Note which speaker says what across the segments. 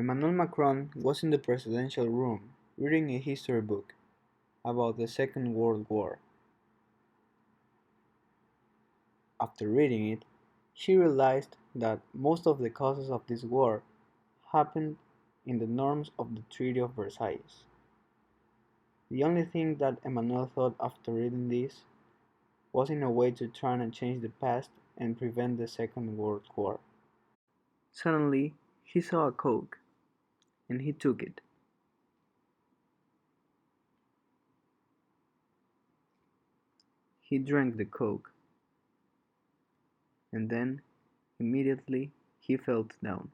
Speaker 1: Emmanuel Macron was in the presidential room reading a history book about the Second World War. After reading it, he realized that most of the causes of this war happened in the norms of the Treaty of Versailles. The only thing that Emmanuel thought after reading this was in a way to try and change the past and prevent the Second World War. Suddenly, he saw a Coke, and he took it. He drank the Coke, and then, immediately, he felt down.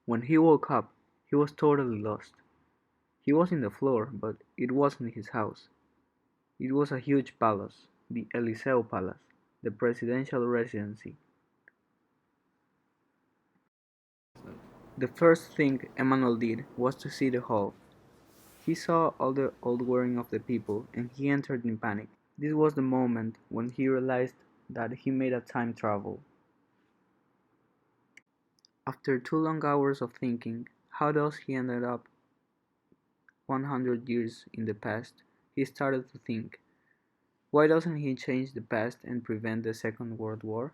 Speaker 1: When he woke up, he was totally lost. He was in the floor, but it wasn't his house. It was a huge palace, the Eliseo Palace, the presidential residency. The first thing Emmanuel did was to see the hall. He saw all the old wearing of the people, and he entered in panic. This was the moment when he realized that he made a time travel. After 2 long hours of thinking, how does he ended up 100 years in the past, he started to think, why doesn't he change the past and prevent the Second World War?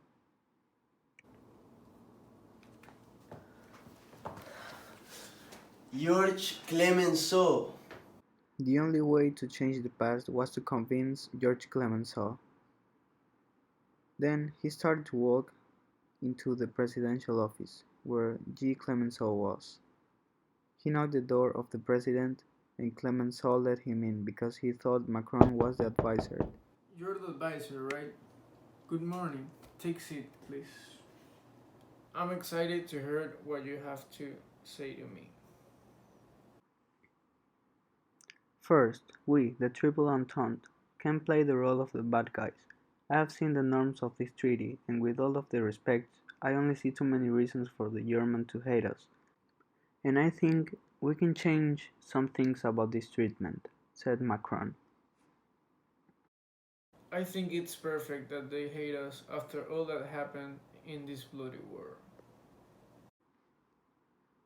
Speaker 2: George Clemenceau.
Speaker 1: The only way to change the past was to convince George Clemenceau. Then he started to walk into the presidential office, where G. Clemenceau was. He knocked the door of the president, and Clemenceau let him in because he thought Macron was the advisor.
Speaker 3: You're the advisor, right? Good morning. Take a seat, please. I'm excited to hear what you have to say to me.
Speaker 1: First, we, the Triple Entente, can play the role of the bad guys. I have seen the norms of this treaty, and with all of the respect, I only see too many reasons for the German to hate us. And I think we can change some things about this treatment, said Macron.
Speaker 3: I think it's perfect that they hate us after all that happened in this bloody war.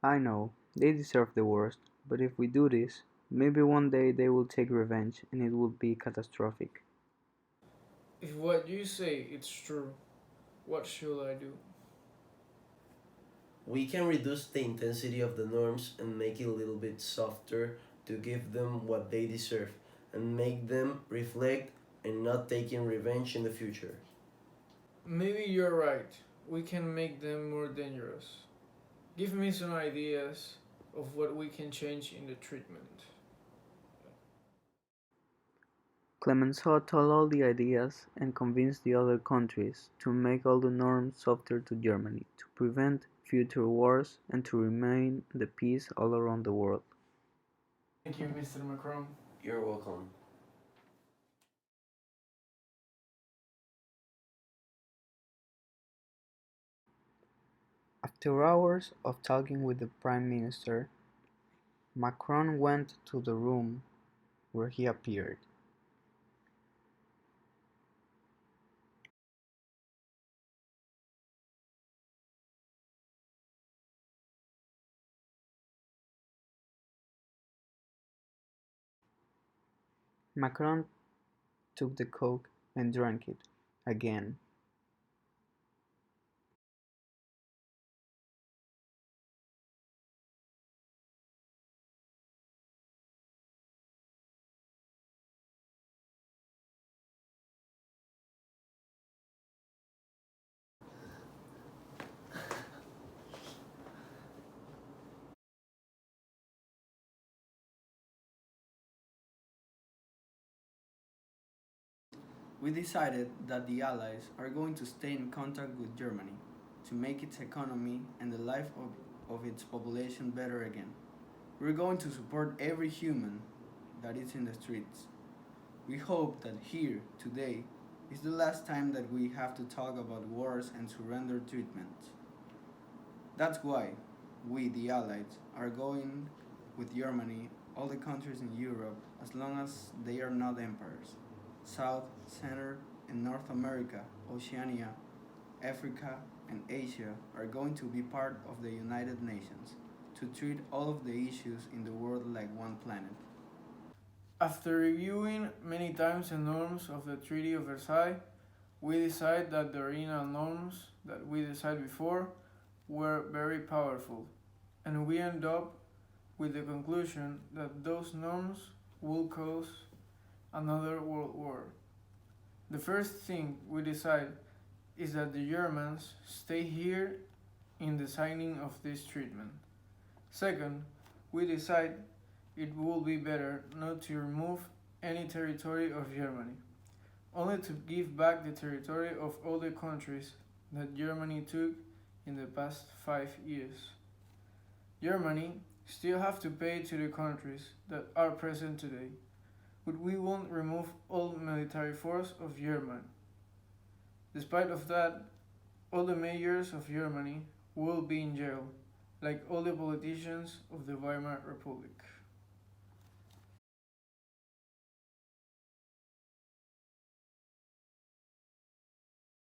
Speaker 1: I know, they deserve the worst, but if we do this, maybe one day they will take revenge and it will be catastrophic.
Speaker 3: If what you say is true, what should I do?
Speaker 2: We can reduce the intensity of the norms and make it a little bit softer to give them what they deserve and make them reflect and not taking revenge in the future.
Speaker 3: Maybe you're right. We can make them more dangerous. Give me some ideas of what we can change in the treatment.
Speaker 1: Clemenceau told all the ideas and convinced the other countries to make all the norms softer to Germany, to prevent future wars and to remain the peace all around the world.
Speaker 3: Thank you, Mr. Macron.
Speaker 2: You're welcome.
Speaker 1: After hours of talking with the Prime Minister, Macron went to the room where he appeared. Macron took the Coke and drank it again.
Speaker 4: We decided that the Allies are going to stay in contact with Germany to make its economy and the life of its population better again. We're going to support every human that is in the streets. We hope that here, today, is the last time that we have to talk about wars and surrender treatments. That's why we, the Allies, are going with Germany all the countries in Europe as long as they are not empires. South, Center, and North America, Oceania, Africa, and Asia are going to be part of the United Nations to treat all of the issues in the world like one planet.
Speaker 3: After reviewing many times the norms of the Treaty of Versailles, we decide that the original norms that we decided before were very powerful, and we end up with the conclusion that those norms will cause another world war. The first thing we decide is that the Germans stay here in the signing of this treatment. Second, we decide it would be better not to remove any territory of Germany, only to give back the territory of all the countries that Germany took in the past 5 years. Germany still have to pay to the countries that are present today, but we won't remove all military force of Germany. Despite of that, all the mayors of Germany will be in jail, like all the politicians of the Weimar Republic.